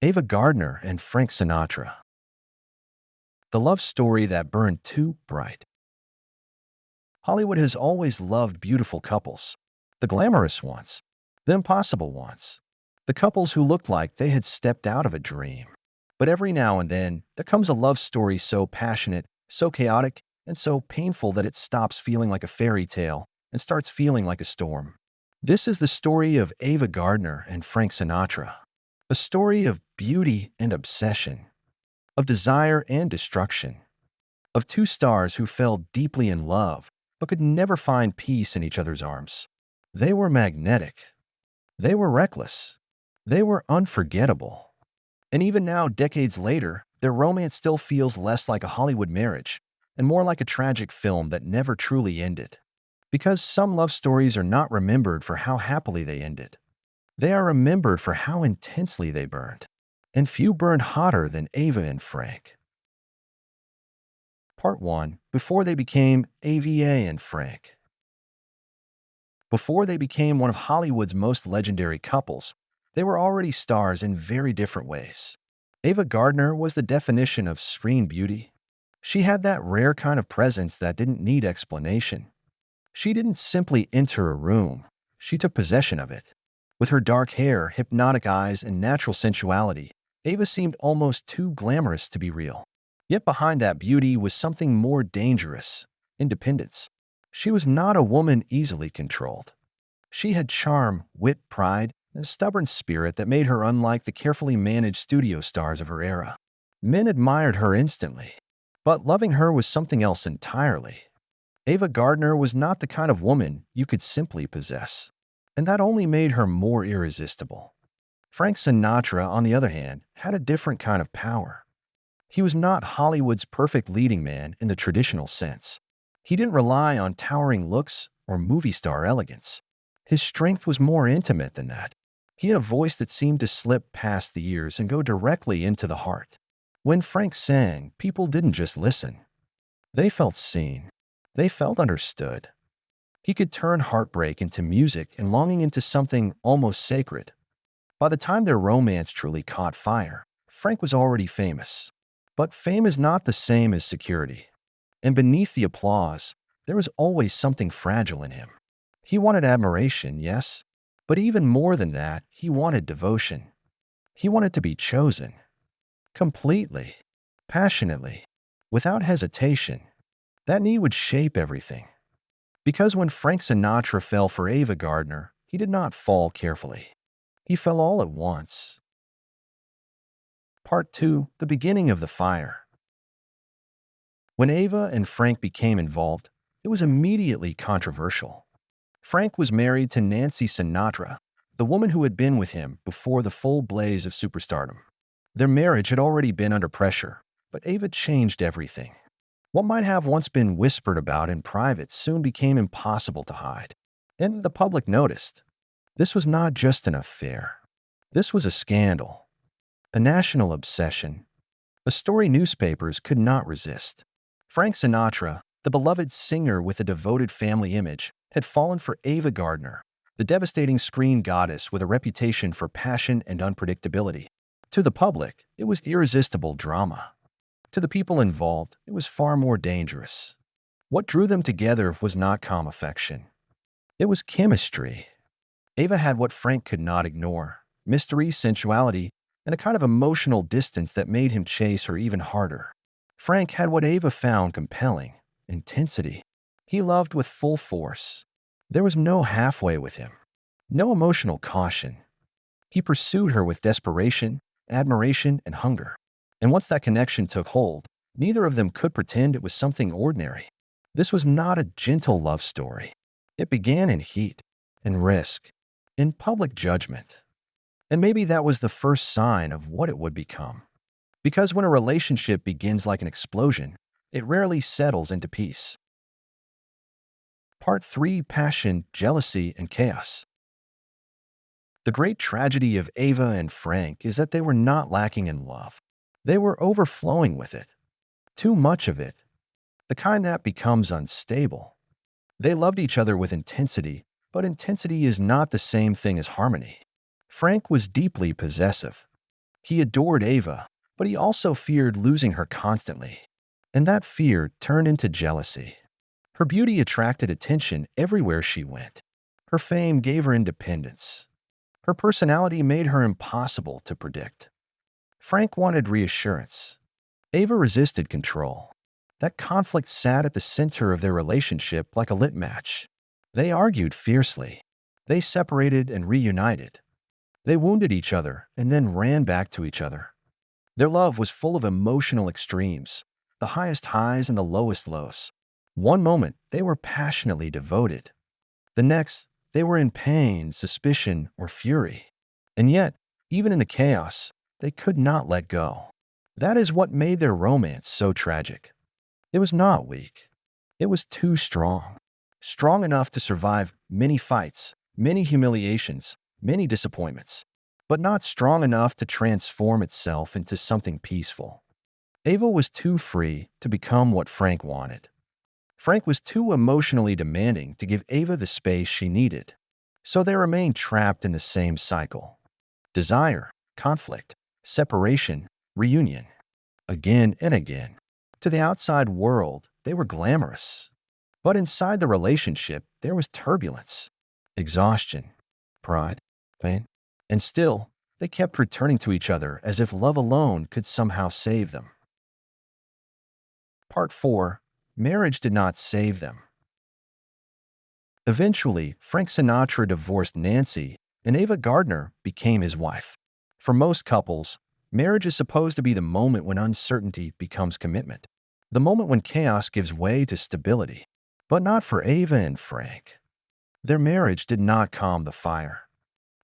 Ava Gardner and Frank Sinatra. The love story that burned too bright. Hollywood has always loved beautiful couples. The glamorous ones. The impossible ones. The couples who looked like they had stepped out of a dream. But every now and then, there comes a love story so passionate, so chaotic, and so painful that it stops feeling like a fairy tale and starts feeling like a storm. This is the story of Ava Gardner and Frank Sinatra. A story of beauty and obsession, of desire and destruction, of two stars who fell deeply in love but could never find peace in each other's arms. They were magnetic. They were reckless. They were unforgettable. And even now, decades later, their romance still feels less like a Hollywood marriage and more like a tragic film that never truly ended. Because some love stories are not remembered for how happily they ended. They are remembered for how intensely they burned. And few burned hotter than Ava and Frank. Part 1. Before they became Ava and Frank. Before they became one of Hollywood's most legendary couples, they were already stars in very different ways. Ava Gardner was the definition of screen beauty. She had that rare kind of presence that didn't need explanation. She didn't simply enter a room. She took possession of it. With her dark hair, hypnotic eyes, and natural sensuality, Ava seemed almost too glamorous to be real. Yet behind that beauty was something more dangerous: independence. She was not a woman easily controlled. She had charm, wit, pride, and a stubborn spirit that made her unlike the carefully managed studio stars of her era. Men admired her instantly, but loving her was something else entirely. Ava Gardner was not the kind of woman you could simply possess, and that only made her more irresistible. Frank Sinatra, on the other hand, had a different kind of power. He was not Hollywood's perfect leading man in the traditional sense. He didn't rely on towering looks or movie star elegance. His strength was more intimate than that. He had a voice that seemed to slip past the ears and go directly into the heart. When Frank sang, people didn't just listen. They felt seen. They felt understood. He could turn heartbreak into music and longing into something almost sacred. By the time their romance truly caught fire, Frank was already famous. But fame is not the same as security. And beneath the applause, there was always something fragile in him. He wanted admiration, yes, but even more than that, he wanted devotion. He wanted to be chosen. Completely. Passionately. Without hesitation. That need would shape everything. Because when Frank Sinatra fell for Ava Gardner, he did not fall carefully. He fell all at once. Part 2. The beginning of the fire. When Ava and Frank became involved, it was immediately controversial. Frank was married to Nancy Sinatra, the woman who had been with him before the full blaze of superstardom. Their marriage had already been under pressure, but Ava changed everything. What might have once been whispered about in private soon became impossible to hide. And the public noticed. This was not just an affair. This was a scandal. A national obsession. A story newspapers could not resist. Frank Sinatra, the beloved singer with a devoted family image, had fallen for Ava Gardner, the devastating screen goddess with a reputation for passion and unpredictability. To the public, it was irresistible drama. To the people involved, it was far more dangerous. What drew them together was not calm affection. It was chemistry. Ava had what Frank could not ignore: mystery, sensuality, and a kind of emotional distance that made him chase her even harder. Frank had what Ava found compelling: intensity. He loved with full force. There was no halfway with him. No emotional caution. He pursued her with desperation, admiration, and hunger. And once that connection took hold, neither of them could pretend it was something ordinary. This was not a gentle love story. It began in heat, in risk, in public judgment. And maybe that was the first sign of what it would become. Because when a relationship begins like an explosion, it rarely settles into peace. Part 3. Passion, jealousy, and chaos. The great tragedy of Ava and Frank is that they were not lacking in love. They were overflowing with it. Too much of it. The kind that becomes unstable. They loved each other with intensity, but intensity is not the same thing as harmony. Frank was deeply possessive. He adored Ava, but he also feared losing her constantly. And that fear turned into jealousy. Her beauty attracted attention everywhere she went. Her fame gave her independence. Her personality made her impossible to predict. Frank wanted reassurance. Ava resisted control. That conflict sat at the center of their relationship like a lit match. They argued fiercely. They separated and reunited. They wounded each other and then ran back to each other. Their love was full of emotional extremes, the highest highs and the lowest lows. One moment, they were passionately devoted. The next, they were in pain, suspicion, or fury. And yet, even in the chaos, they could not let go. That is what made their romance so tragic. It was not weak. It was too strong. Strong enough to survive many fights, many humiliations, many disappointments, but not strong enough to transform itself into something peaceful. Ava was too free to become what Frank wanted. Frank was too emotionally demanding to give Ava the space she needed. So they remained trapped in the same cycle. Desire, conflict, separation, reunion. Again and again. To the outside world, they were glamorous. But inside the relationship, there was turbulence, exhaustion, pride, pain. And still, they kept returning to each other as if love alone could somehow save them. Part 4. Marriage did not save them. Eventually, Frank Sinatra divorced Nancy, and Ava Gardner became his wife. For most couples, marriage is supposed to be the moment when uncertainty becomes commitment, the moment when chaos gives way to stability. But not for Ava and Frank. Their marriage did not calm the fire.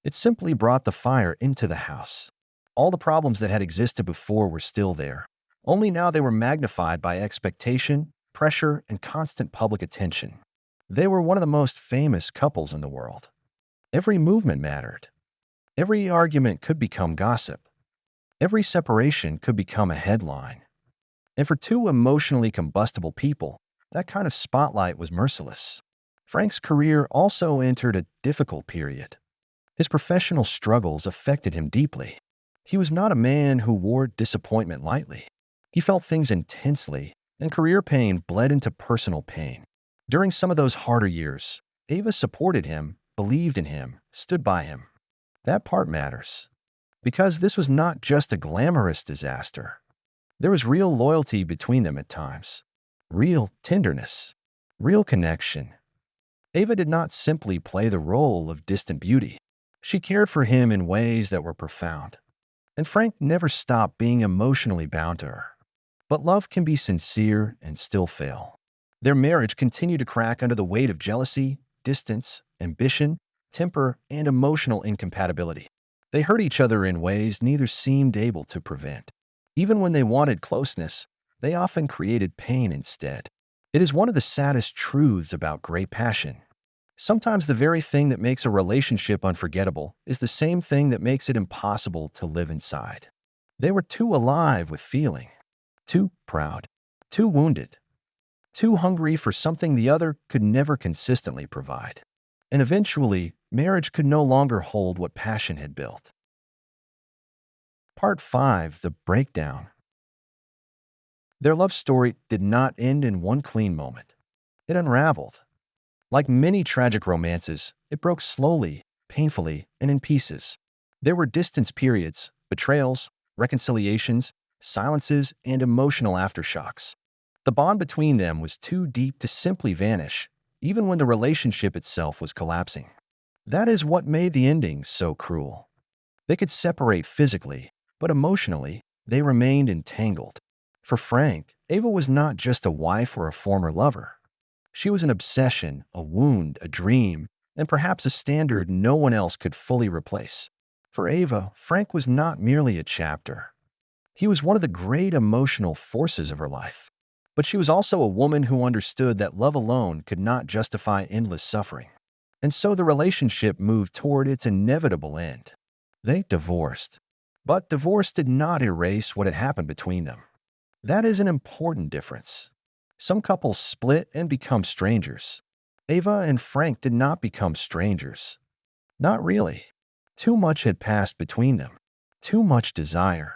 It simply brought the fire into the house. All the problems that had existed before were still there, only now they were magnified by expectation, pressure, and constant public attention. They were one of the most famous couples in the world. Every movement mattered. Every argument could become gossip. Every separation could become a headline. And for two emotionally combustible people, that kind of spotlight was merciless. Frank's career also entered a difficult period. His professional struggles affected him deeply. He was not a man who wore disappointment lightly. He felt things intensely, and career pain bled into personal pain. During some of those harder years, Ava supported him, believed in him, stood by him. That part matters. Because this was not just a glamorous disaster. There was real loyalty between them at times. Real tenderness. Real connection. Ava did not simply play the role of distant beauty. She cared for him in ways that were profound. And Frank never stopped being emotionally bound to her. But love can be sincere and still fail. Their marriage continued to crack under the weight of jealousy, distance, ambition, temper, and emotional incompatibility. They hurt each other in ways neither seemed able to prevent. Even when they wanted closeness, they often created pain instead. It is one of the saddest truths about great passion. Sometimes the very thing that makes a relationship unforgettable is the same thing that makes it impossible to live inside. They were too alive with feeling, too proud, too wounded, too hungry for something the other could never consistently provide. And eventually, marriage could no longer hold what passion had built. Part 5. The Breakdown. Their love story did not end in one clean moment. It unraveled. Like many tragic romances, it broke slowly, painfully, and in pieces. There were distance periods, betrayals, reconciliations, silences, and emotional aftershocks. The bond between them was too deep to simply vanish, even when the relationship itself was collapsing. That is what made the ending so cruel. They could separate physically, but emotionally, they remained entangled. For Frank, Ava was not just a wife or a former lover. She was an obsession, a wound, a dream, and perhaps a standard no one else could fully replace. For Ava, Frank was not merely a chapter. He was one of the great emotional forces of her life. But she was also a woman who understood that love alone could not justify endless suffering. And so the relationship moved toward its inevitable end. They divorced. But divorce did not erase what had happened between them. That is an important difference. Some couples split and become strangers. Ava and Frank did not become strangers. Not really. Too much had passed between them. too much desire,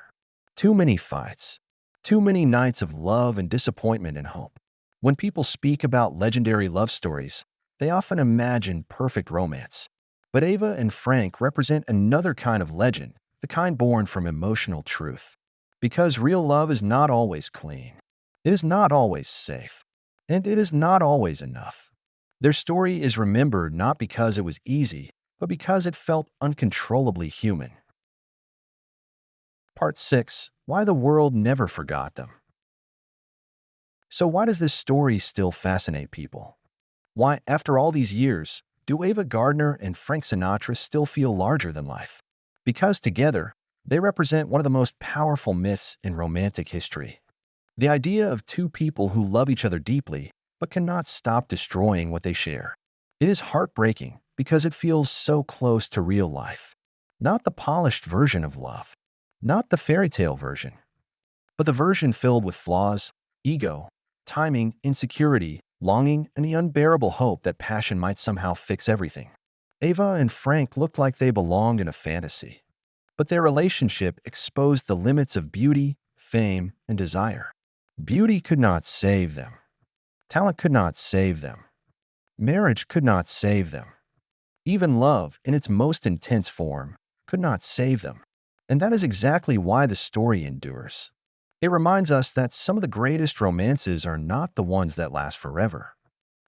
too many fights, too many nights of love and disappointment and hope. When people speak about legendary love stories, they often imagine perfect romance. But Ava and Frank represent another kind of legend, the kind born from emotional truth. Because real love is not always clean, it is not always safe, and it is not always enough. Their story is remembered not because it was easy, but because it felt uncontrollably human. Part 6. Why the world never forgot them. So why does this story still fascinate people? Why, after all these years, do Ava Gardner and Frank Sinatra still feel larger than life? Because together, they represent one of the most powerful myths in romantic history. The idea of two people who love each other deeply, but cannot stop destroying what they share. It is heartbreaking because it feels so close to real life. Not the polished version of love, not the fairy tale version, but the version filled with flaws, ego, timing, insecurity, longing, and the unbearable hope that passion might somehow fix everything. Ava and Frank looked like they belonged in a fantasy, but their relationship exposed the limits of beauty, fame, and desire. Beauty could not save them. Talent could not save them. Marriage could not save them. Even love, in its most intense form, could not save them. And that is exactly why the story endures. It reminds us that some of the greatest romances are not the ones that last forever.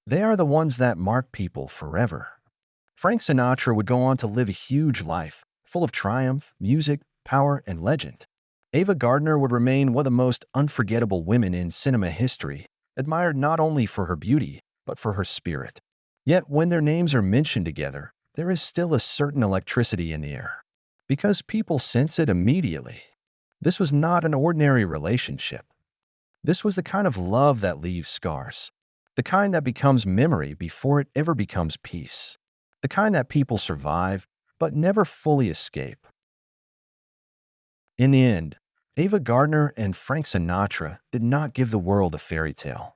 They are the ones that mark people forever. Frank Sinatra would go on to live a huge life, full of triumph, music, power, and legend. Ava Gardner would remain one of the most unforgettable women in cinema history, admired not only for her beauty, but for her spirit. Yet when their names are mentioned together, there is still a certain electricity in the air, because people sense it immediately. This was not an ordinary relationship. This was the kind of love that leaves scars, the kind that becomes memory before it ever becomes peace, the kind that people survive but never fully escape. In the end, Ava Gardner and Frank Sinatra did not give the world a fairy tale.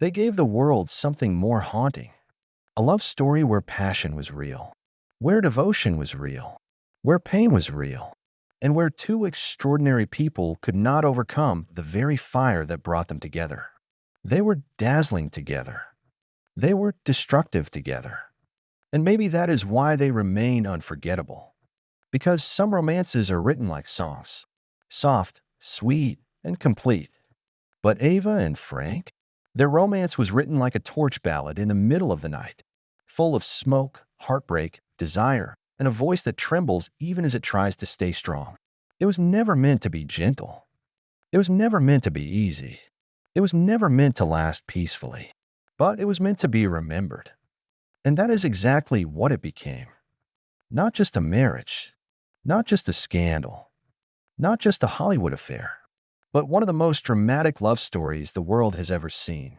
They gave the world something more haunting, a love story where passion was real, where devotion was real, where pain was real, and where two extraordinary people could not overcome the very fire that brought them together. They were dazzling together. They were destructive together. And maybe that is why they remain unforgettable. Because some romances are written like songs, soft, sweet, and complete. But Ava and Frank? Their romance was written like a torch ballad in the middle of the night, full of smoke, heartbreak, desire, and a voice that trembles even as it tries to stay strong. It was never meant to be gentle. It was never meant to be easy. It was never meant to last peacefully. But it was meant to be remembered. And that is exactly what it became. Not just a marriage, not just a scandal, not just a Hollywood affair, but one of the most dramatic love stories the world has ever seen.